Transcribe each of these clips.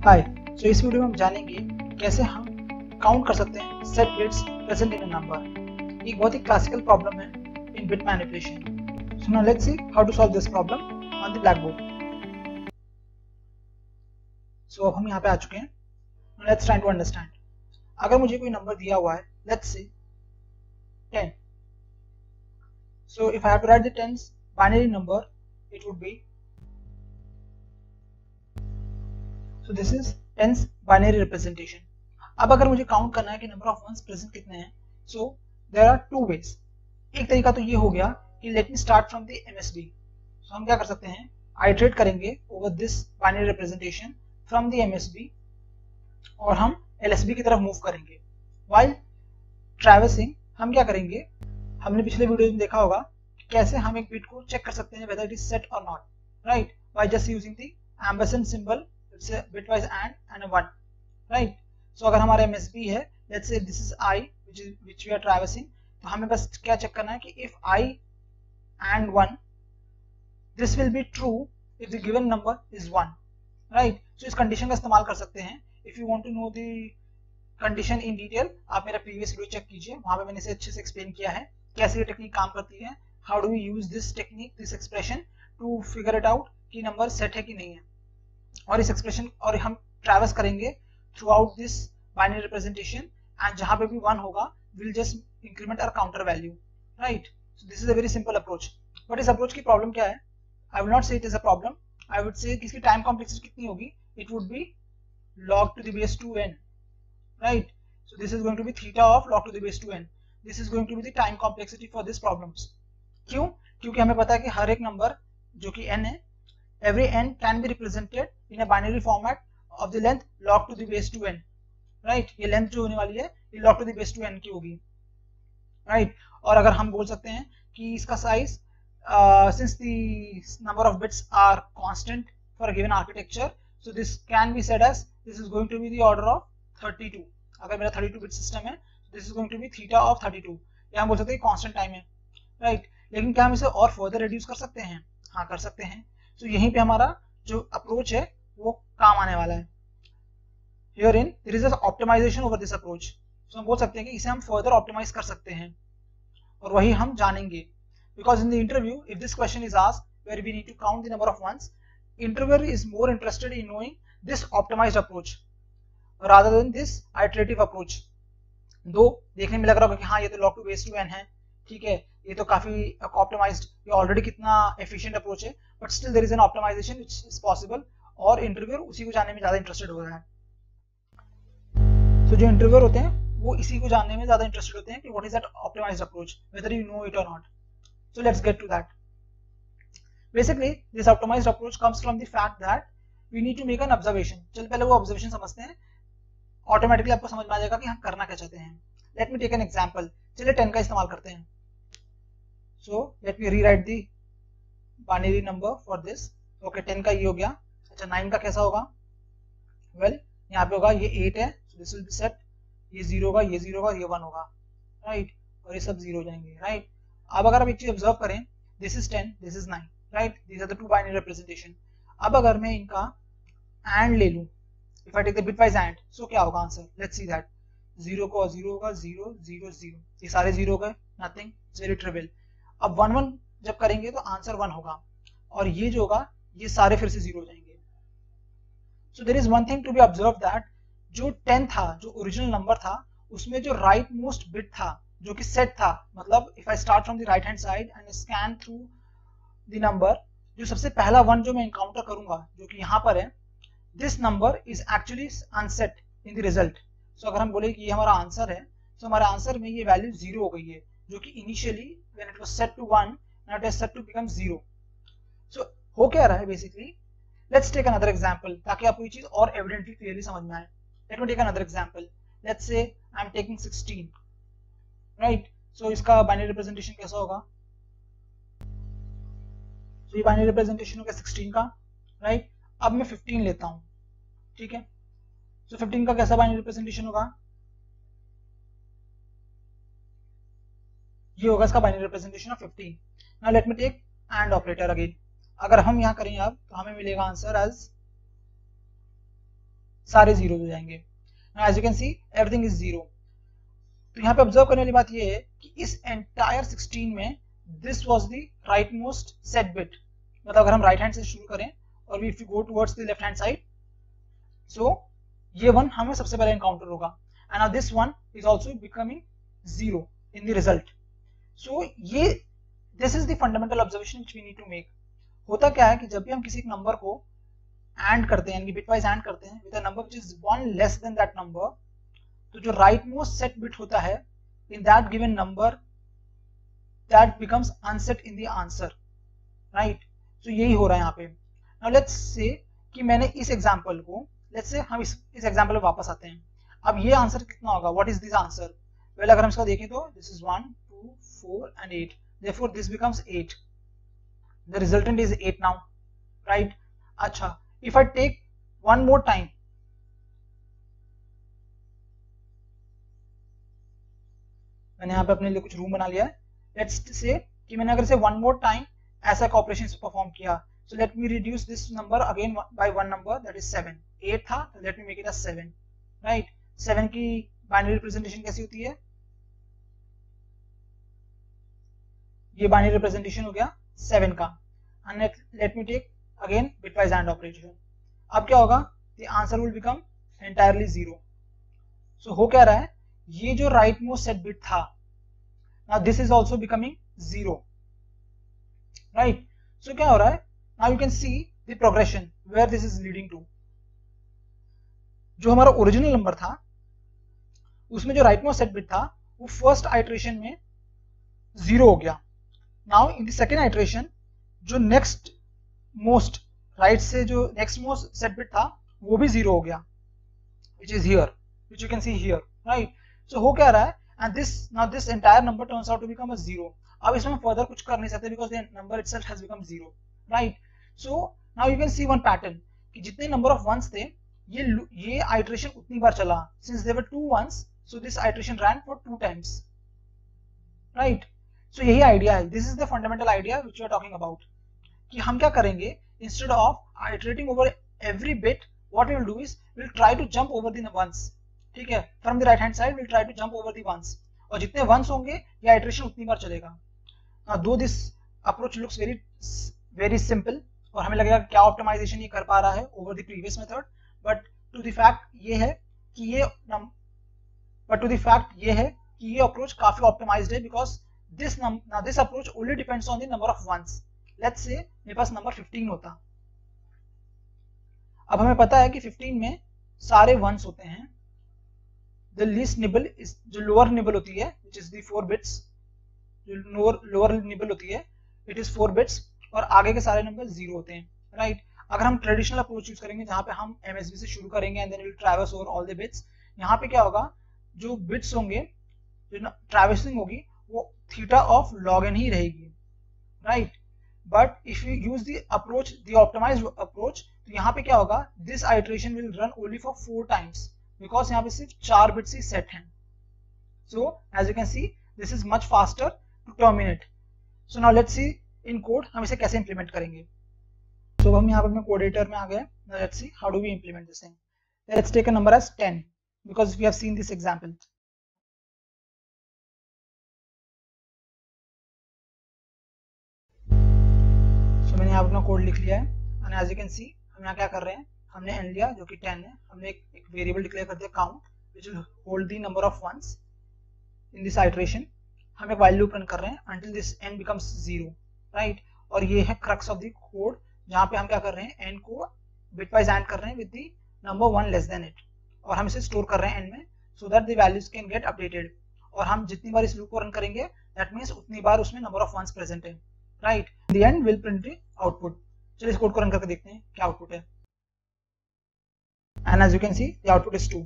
हाय। इस वीडियो में हम जानेंगे कैसे हम काउंट कर सकते हैं set bits present in a number. एक बहुत ही क्लासिकल प्रॉब्लम है in bit manipulation. So now let's see how to solve this problem on the black board. So अब हम यहाँ पे आ चुके हैं। Let's try to understand. अगर मुझे कोई नंबर दिया हुआ है, let's say 10। So if I have to write the tens binary number, it would be, so this is tens binary representation. अब अगर मुझे काउंट करना है कि नंबर ऑफ वंस प्रेजेंट कितने हैं, so there are two ways. एक तरीका तो ये हो गया कि let me start from the MSB. So हम क्या कर सकते हैं, आइटरेट करेंगे over this binary representation from the MSB और हम एलएसबी की तरफ मूव करेंगे। व्हाइल ट्रैवर्सिंग हम क्या करेंगे, हमने पिछले वीडियो में देखा होगा कैसे हम एक बिट को चेक कर सकते हैं whether it is set or not, right, by just using the ampersand symbol. It's a bitwise and a 1, right? So अगर हमारा MSB है, let's say this is I which we are traversing, तो हमें बस क्या चेक करना है कि if I and 1, this will be true if the given number is 1, right? So इस कंडीशन का इस्तेमाल कर सकते हैं। If you want to know the condition in detail, आप मेरा previous वीडियो चेक कीजिए, वहां पे मैंने इसे अच्छे से एक्सप्लेन किया है कैसे ये टेक्निक काम करती है। How do we use this technique, this expression to figure it out कि नंबर सेट है कि नहीं है। और इस एक्सप्रेशन और हम ट्रैवर्स करेंगे throughout this binary representation, and जहां पे भी 1 होगा will just increment our counter value, right. So this is a very simple approach. But इस अप्रोच की प्रॉब्लम क्या है, I will not say it is a problem, I would say इसकी time complexity कितनी होगी, it would be log to the base 2n, right? So this is going to be theta of log to the base 2n. This is going to be the time complexity for this problems. क्यों? क्योंकि हमें पता है कि हर एक number जो कि n है, every n can be represented in a binary format of the length log to the base 2n, right? ये लेंथ जो होने वाली है ये log to the base 2n की होगी, right? और अगर हम बोल सकते हैं कि इसका size since the number of bits are constant for a given architecture, so this can be said as this is going to be the order of 32. अगर मेरा 32 bit system है, this is going to be theta of 32. या हम बोल सकते हैं constant time है, right? लेकिन क्या हम इसे और फर्दर रिड्यूस कर सकते हैं? हाँ, कर सकते हैं। तो यहीं पे हमारा जो अप्रोच है वो काम आने वाला है। Herein there is an optimization over this approach. So हम बोल सकते हैं कि इसे हम फर्दर ऑप्टिमाइज कर सकते हैं और वही हम जानेंगे। Because in the interview, if this question is asked where we need to count the number of ones, interviewer is more interested in knowing this optimized approach rather than this iterative approach. दो देखने में लग रहा होगा कि हाँ ये तो log to base 2n है, ठीक है, ये तो काफी ऑप्टिमाइज्ड, ये ऑलरेडी कितना एफिशिएंट अप्रोच है, but still there is an optimisation which is possible और इंटरव्यूअर उसी को जानने में ज्यादा इंटरेस्टेड हो रहा है। जो इंटरव्यूअर होते हैं वो इसी को जानने में ज्यादा इंटरेस्टेड होते हैं कि what is that optimized approach, whether you know it और not. So let's get to that. Basically this optimized approach comes from the fact that we need to make an observation. चल पहले वो observation समझते हैं, automatically आपको समझ में आ जाएगा कि हम करना क्या चाहते हैं। Let me take an example. चलिए 10 का इस्तेमाल करते हैं। So let me rewrite the binary number for this. Okay, 10 का ये हो गया। अच्छा, 9 का कैसा होगा? Well, यहाँ पे होगा ये 8 है, so this will be set, ये 0 होगा, ये 0 होगा, ये 1 होगा, right? और ये सब 0 हो जाएंगे, right? अब अगर आप एक चीज ऑब्जर्व करें, this is 10, this is 9, right? These are the two binary representation. अब अगर मैं इनका AND ले लूं, if I take the bitwise AND, so क्या होगा आंसर? Let's see that. 0 को 0 होगा, 0 0 0, ये सारे 0 हो गए, nothing, it's very trivial. अब 1 1 जब करेंगे तो आंसर 1 होगा और ये जो होगा ये सारे फिर से 0 हो जाएंगे। So there is one thing to be observe that जो 10 था, जो ओरिजिनल नंबर था, उसमें जो राइट मोस्ट बिट था जो कि सेट था, मतलब if I start from the right hand side and scan through the number, जो सबसे पहला 1 जो मैं एनकाउंटर करूंगा जो कि यहाँ पर है, this number is actually unset in the result. So अगर हम बोले कि ये हमारा आंसर है, तो हमारे आंसर में ये वैल्यू 0 हो गई है, जो कि initially when it was set to 1, now it is set to become 0. So हो क्या रहा है basically? Let's take another example ताकि आपको ये चीज और evidently clearly समझ में आए। Let me take another example. Let's say I'm taking 16, right? So इसका binary representation कैसा होगा? So ये binary representation होगा 16 का, right? अब मैं 15 लेता हूँ, ठीक है? So 15 का कैसा binary representation होगा? ये होगा इसका binary representation of 15। Now let me take and operator again. अगर हम यहाँ करें अब तो हमें मिलेगा आंसर एज सारे जीरो हो जाएंगे। As you can see everything is zero. तो यहाँ पे ऑब्जर्व करने वाली बात ये है कि इस एंटायर 16 में this was the right most set bit. मतलब अगर हम राइट हैंड से शुरू करें और if you go towards the left hand side, so ये वन हमें सबसे पहले एनकाउंटर होगा and now this one is also becoming zero in the result. So ये this is the fundamental observation which we need to make. होता क्या है कि जब भी हम किसी एक नंबर को एंड करते हैं, यानी बिटवाइज एंड करते हैं with a number which is one less than that number, तो जो राइट मोस्ट सेट बिट होता है in that given number that becomes unset in the answer, right. So यही हो रहा है यहाँ पे। नाउ लेट्स से कि मैंने इस एग्जांपल को, लेट्स से हम इस एग्जांपल में वापस आते हैं। अब ये आंसर कितना होगा, what is this answer? Well अगर हम इसको देखें तो this is 1 2 4 and 8, therefore this becomes 8. The resultant is 8 now, right? अच्छा, if I take one more time, मैंने यहाँ पे अपने लिए कुछ रूम बना लिया है। लेट्स से कि मैंने अगर से वन मोर टाइम ऐसा एक ऑपरेशन परफॉर्म किया, so let me reduce this number again by one number, that is 7। 8 था तो let me make it a 7, right. 7 की बाइनरी रिप्रेजेंटेशन कैसी होती है? ये बाइनरी रिप्रेजेंटेशन हो गया 7 का। And let me take again bitwise and operation. अब क्या होगा? The answer will become entirely 0। So हो क्या रहा है, ये जो राइट मोस्ट सेट बिट था, now this is also becoming 0, right. So क्या हो रहा है, now you can see the progression where this is leading to. जो हमारा ओरिजिनल नंबर था उसमें जो राइट मोस्ट सेट बिट था वो फर्स्ट आइटरेशन में 0 हो गया। Now in the second iteration जो नेक्स्ट मोस्ट राइट से जो नेक्स्ट मोस्ट सेट बिट था वो भी 0 हो गया, which is here, which you can see here, right? So हो क्या रहा है, and this entire number turns out to become a 0. अब इसमें हम further कुछ कर नहीं सकते because the number itself has become 0, right? So now you can see one pattern कि जितने number of ones थे ये iteration उतनी बार चला, since there were 2 ones, so this iteration ran for 2 times, right? So यही idea है, this is the fundamental idea which we are talking about कि हम क्या करेंगे, instead of iterating over every bit, what we will do is we'll try to jump over the ones, ठीक है, from the right hand side we'll try to jump over the ones, और जितने ones होंगे ये iteration उतनी बार चलेगा। Now though this approach looks very simple और हमें लगेगा क्या optimization ये कर पा रहा है over the previous method, but to the fact ये है कि ये approach काफी optimized है because this approach only depends on the number of ones. Let's say मेरे पास नंबर 15 होता, अब हमें पता है कि 15 में सारे वंस होते हैं। The least nibble is जो लोअर निबल होती है, which is the 4 bits, जो लोअर निबल होती है, it is 4 bits, और आगे के सारे नंबर 0 होते हैं, राइट। अगर हम ट्रेडिशनल अप्रोच यूज करेंगे जहां पे हम MSB से शुरू करेंगे and then we'll traverse over all the bits, यहाँ पे क्या होगा, जो बिट्स होंगे, जो ट्रैवर्सिंग होगी वो थीटा ऑफ log n ही रहेगी, right. But if you use the approach, the optimised approach, तो यहाँ पे क्या होगा, this iteration will run only for 4 times because यहाँ पे सिर्फ 4 बिट्स ही सेट हैं। So as you can see this is much faster to terminate. So now let's see in code हम इसे कैसे इंप्लीमेंट करेंगे। सो हम यहाँ पे अपने कोड एडिटर में आ गए। Now let's see how do we implement this thing. Let's take a number as 10 because we have seen this example. मैंने यहाँ अपना कोड लिख लिया है and as you can see हम यहाँ क्या कर रहे हैं, हमने n लिया जो कि 10 है, हमने एक वेरिएबल डिक्लेयर कर दिया count which will hold the number of ones in this iteration. हम एक व्हाइल लूप रन कर रहे हैं until this n becomes 0, right. और ये है क्रक्स ऑफ द कोड जहाँ पे हम क्या कर रहे हैं, n को बिटवाइज एंड कर रहे हैं with the number 1 less than it, और हम इसे स्टोर कर रहे हैं n में so that the values can get updated. और हम जितनी बार इस लूप को रन करेंगे दैट मींस उतनी बार उसमें नंबर ऑफ वंस प्रेजेंट है, right. The end will print the output. चलिए इस कोड को रन करके देखते हैं क्या आउटपुट है। And as you can see the output is 2,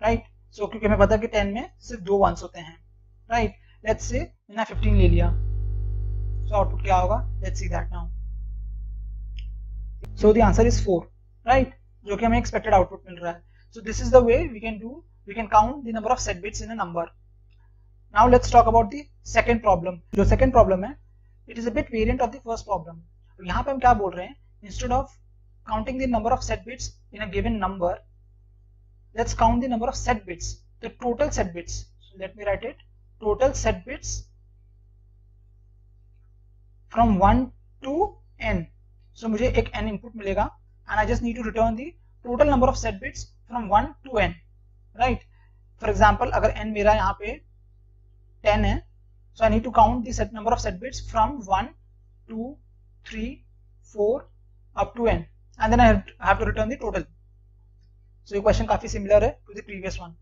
right. So क्योंकि हमें पता है कि 10 में सिर्फ 2 वंस होते हैं, राइट। लेट्स से मैंने 15 ले लिया, सो आउटपुट क्या होगा, let's see that now. So the answer is 4, right, जो कि हमें एक्सपेक्टेड आउटपुट मिल रहा है। So this is the way we can count the number of set bits in a number. Now let's talk about the second problem. जो second problem है it is a bit variant of the first problem. यहाँ पे हम क्या बोल रहे हैं, instead of counting the number of set bits in a given number, let's count the number of set bits, the total set bits. So let me write it, total set bits from 1 to n. So मुझे एक n input मिलेगा and I just need to return the total number of set bits from 1 to n, right? For example, अगर n मेरा यहाँ पे 10 है, so I need to count the set number of set bits from 1, 2, 3, 4 up to n, and then I have to return the total. So your question काफी similar है to the previous one.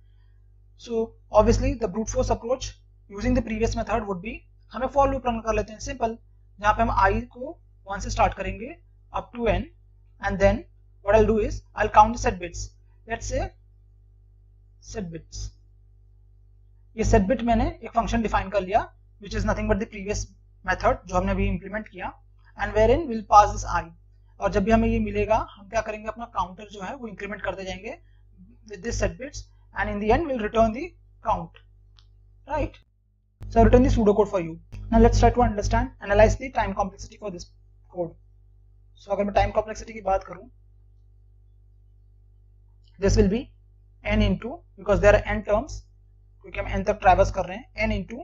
So obviously the brute force approach using the previous method would be, हमें for loop run कर लेते हैं simple, जहाँ पे हम I को 1 से start करेंगे up to n, and then what I'll do is I'll count the set bits. Let's say set bits. ये set bit मैंने एक function define कर लिया which is nothing but the previous method जो हमने अभी implement किया, and wherein we'll pass this I. और जब भी हमें ये मिलेगा हम क्या करेंगे, अपना काउंटर जो है वो इंक्रीमेंट करते जाएंगे with this set bits, and in the end we'll return the count, right? So I'll return the pseudocode for you. Now let's try to understand, analyze the time complexity for this code. So अगर मैं time complexity की बात करूं, this will be n into, because there are n terms, क्योंकि हम n तक traverse कर रहे हैं, n into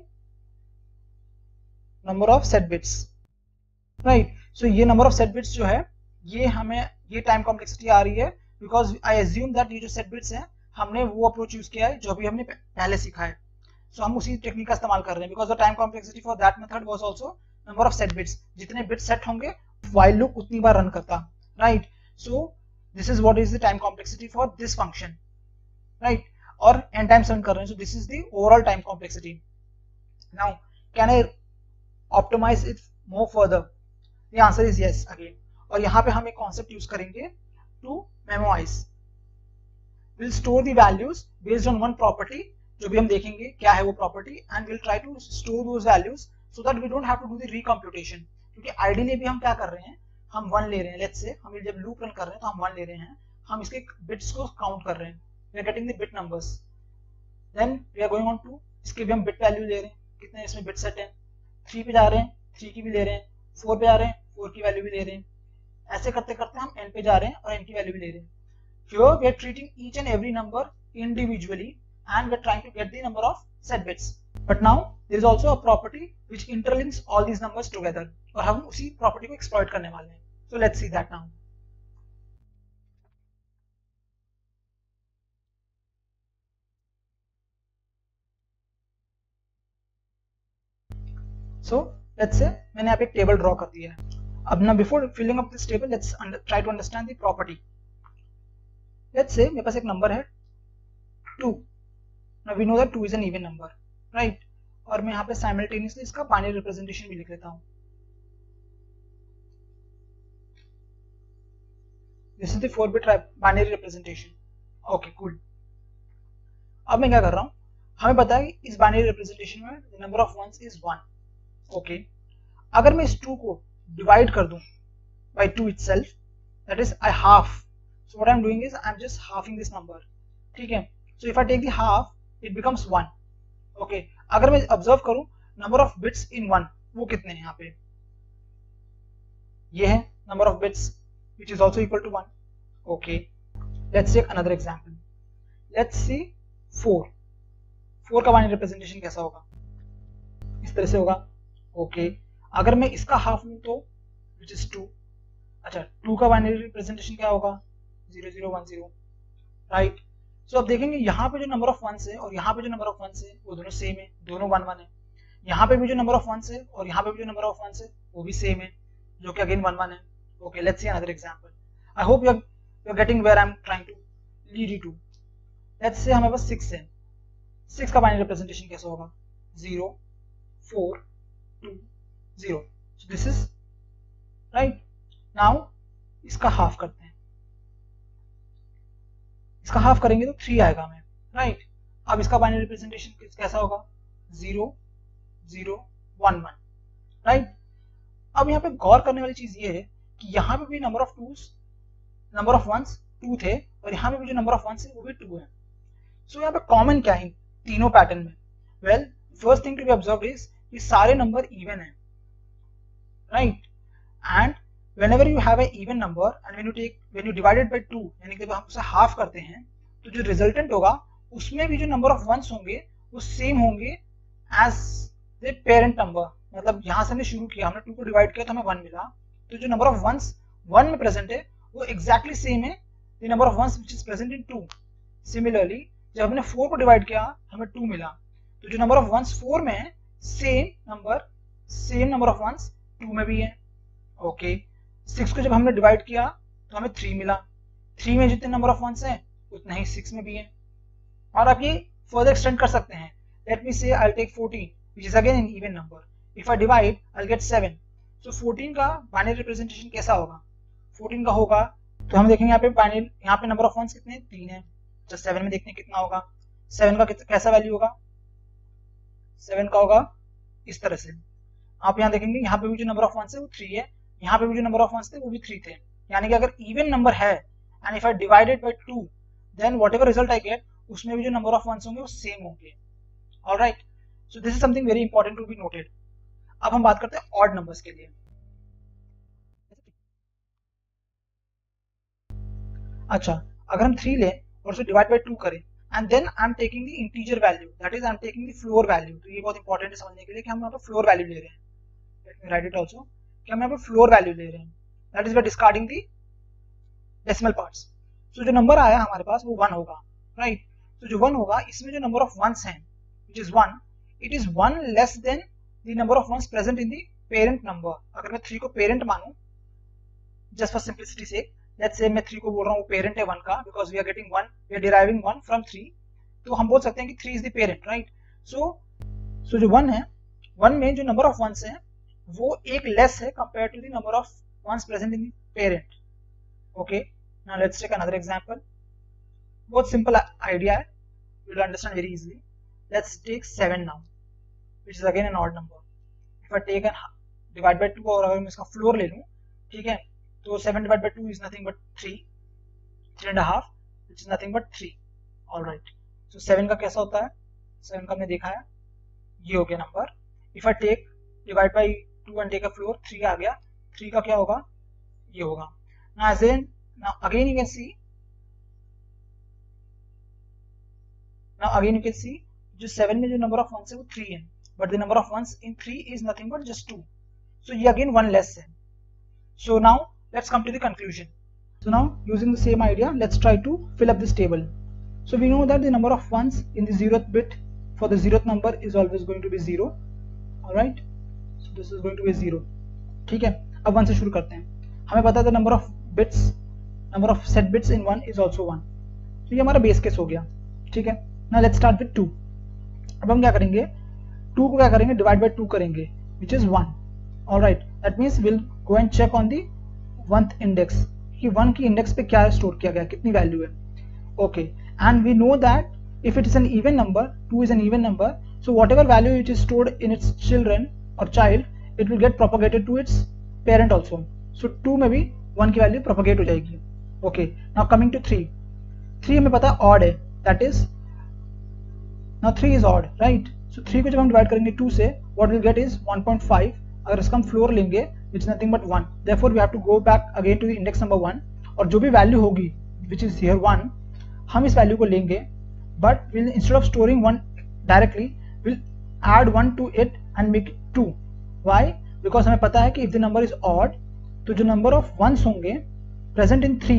number of set bits, right? So ये number of set bits जो है ये हमें ये टाइम कॉम्प्लेक्सिटी आ रही है बिकॉज आई एज्यूम दैट ये जो सेट बिट्स हैं हमने वो अप्रोच यूज किया है जो अभी हमने पहले सीखा है, सो हम उसी टेक्निक का इस्तेमाल कर रहे हैं because the time complexity for that method was also number of set bits, जितने बिट्स सेट होंगे व्हाइल लूप उतनी बार रन करता, right? So this is what is the time complexity for this function, right? और n times run कर रहे हैं, so this is the overall time complexity. Now can I optimise it more further? The answer is yes again. और यहाँ पे हम एक concept use करेंगे to memorize. Will store the values based on one property, जो भी हम देखेंगे क्या है वो property, and will try to store those values so that we don't have to do the recomputation. क्योंकि आइडियली भी हम क्या कर रहे हैं, हम 1 ले रहे हैं. लेट्स से हम जब लूप रन कर रहे हैं तो हम 1 ले रहे हैं, हम इसके बिट्स को काउंट कर रहे हैं, we are getting the bit numbers. Then we are going on to, इसके भी हम बिट वैल्यू ले रहे हैं, कितने इसमें बिट सेट है, 3 पे जा रहे हैं 3 की भी ले रहे हैं, 4 पे जा रहे हैं 4 की वैल्यू भी ले रहे हैं. ऐसे करते करते हम n पे जा रहे हैं और n की वैल्यू भी ले रहे हैं. Here we are treating each and every number individually and we are trying to get the number of set bits. But now there is also a property which interlinks all these numbers together, और हम उसी property को exploit करने वाले हैं. So let's see that now. So let's say मैंने यहाँ पे एक टेबल ड्रॉ कर दिया है. अब ना before filling up this table let's try to understand the property. Let's say मेरे पास एक नंबर है 2. Now we know that 2 is an even number, right? और मैं यहाँ पे साइमल्टेनियसली इसका बाइनरी रिप्रेजेंटेशन भी लिख लेता हूँ. This is the 4-bit binary representation. Okay cool. अब मैं क्या कर रहा हूँ, हमें पता है इस बाइनरी रिप्रेजेंटेशन में the number of ones is 1. Okay, अगर मैं इस 2 को डिवाइड कर दूं by 2 itself, that is I half. So what I'm doing is I'm just halving this number, ठीक है? So if I take the half, it becomes 1. Okay, अगर मैं ऑब्जर्व करूं number of bits in 1, वो कितने हैं यहाँ पे? ये है number of bits which is also equal to 1. Okay, let's take another example. Let's see 4. 4 का बाइनरी रिप्रेजेंटेशन कैसा होगा? इस तरह से होगा. Okay, अगर मैं इसका हाफ लूं तो which is 2. अच्छा, 2 का बाइनरी रिप्रेजेंटेशन क्या होगा? 0 0 1 0, राइट? सो अब देखेंगे यहाँ पे जो नंबर ऑफ वंस है और यहाँ पे जो नंबर ऑफ वंस है वो दोनों सेम है, दोनों 1 1 है. यहाँ पे भी जो नंबर ऑफ वंस है और यहाँ पे भी जो नंबर ऑफ वंस है वो भी सेम है, जो कि अगेन 1 1 है. Okay, let's see another example. I hope you are getting where I am trying to lead you to. Let's say हमारे पास 6 है. 6 का बाइनरी रिप्रेजेंटेशन कैसा होगा? 0 4 2 0. So this is right. Now इसका हाफ करते हैं. इसका हाफ करेंगे तो 3 आएगा हमें, राइट? अब इसका बाइनरी रिप्रेजेंटेशन कैसा होगा? 0 0 1 1, राइट? अब यहाँ पे गौर करने वाली चीज ये है कि यहाँ पे भी नंबर ऑफ वंस 2 थे और यहाँ पे भी जो नंबर ऑफ वंस है वो भी 2 है. सो यहाँ पे कॉमन क्या है तीनों पैटर्न में? Well, first thing to be observed is ये सारे नंबर इवन है, right? And whenever you have an even number and when you divide it by 2, यानी कि जब हम उसे हाफ करते हैं तो जो रिजल्टेंट होगा उसमें भी जो नंबर ऑफ वंस होंगे वो सेम होंगे एज द पेरेंट नंबर। मतलब यहाँ से हमने शुरू किया, हमने 2 को डिवाइड किया तो हमें 1 मिला, तो जो नंबर ऑफ वंस 1 में प्रेजेंट है वो एग्जैक्टली सेम है the number of ones which is present in 2। Similarly जब हमने 4 को डिवाइड किया हमें 2 मिला, तो जो नंबर ऑफ वंस 4 में है सेम नंबर ऑफ वंस 2 में भी है। ओके 6 को जब हमने डिवाइड किया तो हमें 3 मिला, 3 में जितने नंबर ऑफ वंस हैं उतना ही 6 में भी है। और आप ये फर्दर एक्सटेंड कर सकते हैं। Let me say I will take 14 which is again an even number. If I divide I'll get 7. So 14 का बाइनरी रिप्रेजेंटेशन कैसा होगा? 14 का होगा तो हम देखेंगे यहाँ पे नंबर ऑफ वंस कितने 3 है, तो 7 में देखते हैं कितना होगा। 7 का कैसा वैल्यू होगा? 7 का होगा इस तरह से। आप यहाँ देखेंगे यहाँ पे भी जो नंबर ऑफ वंस है वो 3 है, यहाँ पे भी जो नंबर ऑफ वंस थे वो भी 3 थे। यानी कि अगर इवन नंबर है and if I divided by 2 then whatever result I get उसमें भी जो नंबर ऑफ वंस होंगे वो सेम होंगे। Alright, so this is something very important to be noted. अब हम बात करते हैं ऑड नंबर्स के लिए। अच्छा, अगर हम 3 लें और उसे डिवाइड बाय 2 करें and then I am taking the integer value, that is I am taking the floor value. तो ये बहुत इंपॉर्टेंट है समझने के लिए कि हम यहाँ पर फ्लोर वैल्यू ले रहे हैं। Let me write it also कि हम यहाँ पर फ्लोर वैल्यू ले रहे हैं, that is we are discarding the decimal parts. So जो नंबर आया हमारे पास वो 1 होगा, राइट। तो जो 1 होगा इसमें जो नंबर ऑफ वंस हैं which is 1, it is 1 less than the number of ones present in the parent number। अगर मैं 3 को पेरेंट मानूं just for simplicity sake, let's say मैं 3 को बोल रहा हूँ पेरेंट है 1 का, because we are getting 1, we are deriving 1 from 3, तो हम बोल सकते हैं कि 3 is the parent, right। so जो 1 है 1 में जो नंबर ऑफ वंस हैं वो एक लेस है compared to the number of ones present in the parent। okay, now let's take another example। बहुत simple idea है, you will understand very easily। Let's take 7 now, which is again an odd number। If I take and divide by 2 और अगर मैं इसका floor ले लूं, ठीक है, तो 7 divided by 2 is nothing but 3.5, which is nothing but 3। All right, so 7 का कैसा होता है? 7 का हमने देखा है, ये हो गया number. If I take divide by 2 and take a floor, 3 आ गया, 3 का क्या होगा? ये होगा। Now again you can see जो 7 में जो नंबर ऑफ वंस है वो 3 है, but the number of ones in 3 is nothing but just 2, सो ये अगेन 1 लेस है। So now let's come to the conclusion. So now using the same idea let's try to fill up this table. So we know that the number of ones in the 0th bit for the 0th number is always going to be 0। Alright, so this is going to be 0। ठीक है, अब 1 से शुरू करते हैं। हमें पता है the number of set bits in 1 is also 1, तो ये हमारा बेस केस हो गया। ठीक है, नाउ लेट्स स्टार्ट विद 2। अब हम क्या करेंगे, 2 को क्या करेंगे, डिवाइड बाय 2 करेंगे, which is 1। Alright, that means we'll go and check on the 1th index कि 1 की इंडेक्स पे क्या स्टोर किया गया, कितनी वैल्यू है। Okay, and we know that if it is an even number, 2 is an even number, so whatever value it is stored in its children or child, it will get propagated to its parent also। so 2 में भी 1 की value propagate हो जाएगी। Okay, now coming to 3 हमें पता है odd है, that is now 3 is odd, right। so 3 को जब हम डिवाइड करेंगे 2 से, what we'll get is 1.5। अगर इसका हम फ्लोर लेंगे which is nothing but 1, therefore we have to go back again to the index number 1, और जो भी वैल्यू होगी which is here 1, हम इस वैल्यू को लेंगे, but we'll instead of storing 1 directly we'll add 1 to it and make it 2। why? because हमें पता है कि if the number is odd तो जो number of ones होंगे present in 3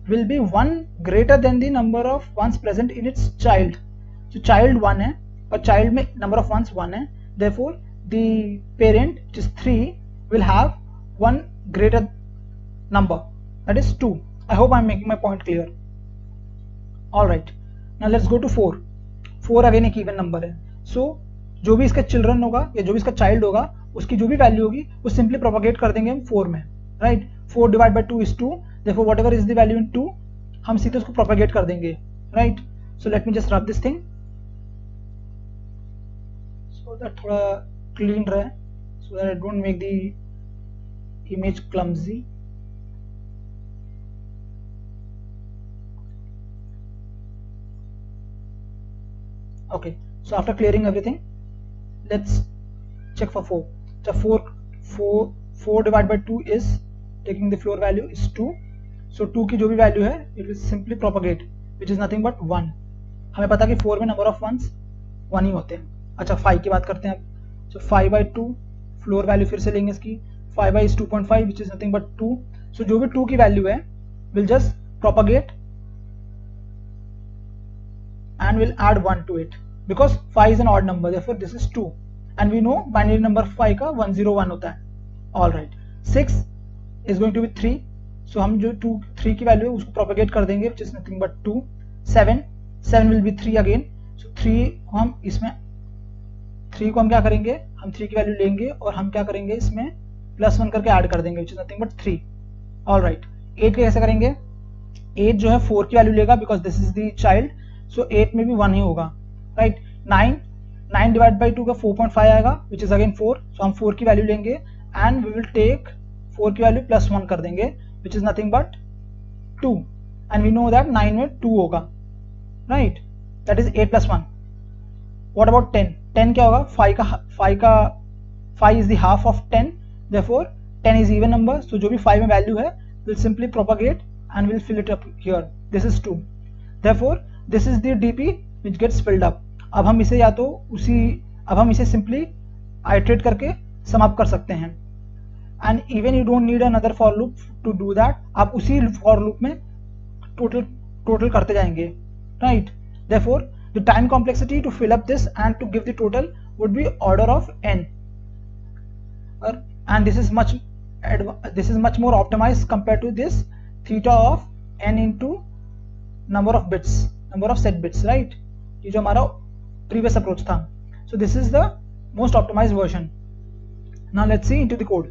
will be 1 greater than the number of ones present in its child। so child 1 है और child में number of ones 1 है, therefore the parent which is 3 will have 1 greater number, that is 2। I hope I am making my point clear। alright, now let's go to 4 again एक even number है, so जो भी इसका children होगा या जो भी इसका child होगा उसकी जो भी वैल्यू होगी वो simply propagate कर देंगे हम 4 में, right। 4 divided by 2 is 2, therefore whatever is the value in 2 हम सीधे उसको propagate कर देंगे, right। so let me just rub this thing so that थोड़ा clean रहे, so that I don't make the image clumsy। okay, so after clearing everything let's check for 4। so 4 divided by 2 is taking the floor value is 2, so 2 की जो भी value है it will simply propagate which is nothing but 1। हमें पता कि 4 में number of once 1 ही होते हैं। अच्छा 5 की बात करते हैं अब। सो 5/2 फ्लोर वैल्यू फिर से लेंगे इसकी, 5 is 2.5 which is nothing but 2। सो जो भी 2 की वैल्यू है will just propagate and will add 1 to it because 5 is an odd number, therefore this is 2 and we know binary number 5 का 101 होता है। all right, 6 is going to be 3, so हम जो 3 की वैल्यू है उसको प्रोपेगेट कर देंगे which is nothing but 2। 7 will be 3 again, so 3 को हम इसमें 3 को हम क्या करेंगे, हम 3 की वैल्यू लेंगे और हम क्या करेंगे इसमें +1 करके ऐड कर देंगे which is nothing but 3। all right, 8 कैसे करेंगे, 8 जो है 4 की वैल्यू लेगा because this is the child, so 8 में भी 1 ही होगा, राइट। 9 डिवाइड बाई 2 का 4.5 आएगा विच इज अगेन 4, सो हम 4 की वैल्यू लेंगे एंड वी विल टेक 4 की वैल्यू +1 कर देंगे which is nothing but 2 and we know that 9 में 2 होगा, right, that is 8 + 1। What about 10? 10 क्या होगा, 5 is the half of 10, therefore 10 is even number, so जो भी 5 में वैल्यू है will simply propagate and will fill it up here, this is 2, therefore this is the DP which gets filled up. अब हम इसे या तो अब हम इसे सिंपली आइटरेट करके समाप्त कर सकते हैं and even you don't need another for loop to do that, आप उसी फॉर लूप में टोटल करते जाएंगे, right. Therefore the time complexity to fill up this and to give the total would be order of n, and this is much more optimized compared to this theta of n into number of set bits, right, ये जो हमारा previous approach था। so this is the most optimized version. now let's see into the code.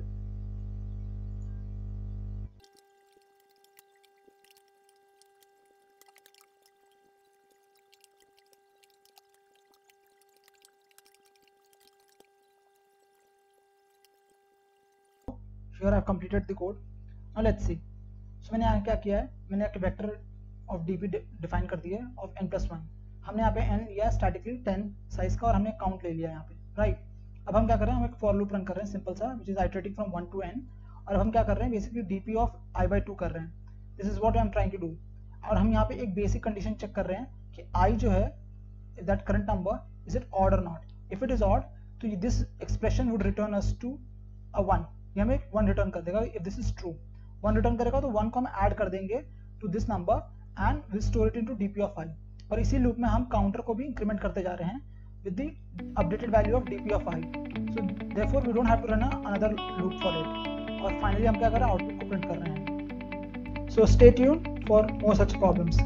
here I've completed the code. now let's see. so मैंने यहाँ क्या किया है, मैंने एक वेक्टर ऑफ डीपी डिफाइन कर दिया है ऑफ n+1। हमने यहाँ पे n लिया स्टैटिकली 10 साइज का और हमने काउंट ले लिया यहाँ पे, राइट। अब हम क्या कर रहे हैं, हम एक फॉर लूप रन कर रहे हैं सिंपल सा which is iterating from 1 to n, और अब हम क्या कर रहे हैं, बेसिकली डीपी ऑफ i/2 कर रहे हैं। This is what I am trying to do. और हम यहाँ पे एक बेसिक कंडीशन चेक कर रहे हैं कि i जो है that current number is it odd और not. If it is odd तो this expression would return us to a 1, ये हमें 1 रिटर्न कर देगा। If this is true 1 return करेगा तो 1 को हम ऐड कर देंगे to this number and we'll store it into dp of i, और इसी लूप में हम काउंटर को भी इंक्रीमेंट करते जा रहे हैं with the updated value of dp of i, so therefore we don't have to run another loop for it। और फाइनली हम क्या कर रहे हैं, आउटपुट को प्रिंट कर रहे हैं। so stay tuned for more such problems।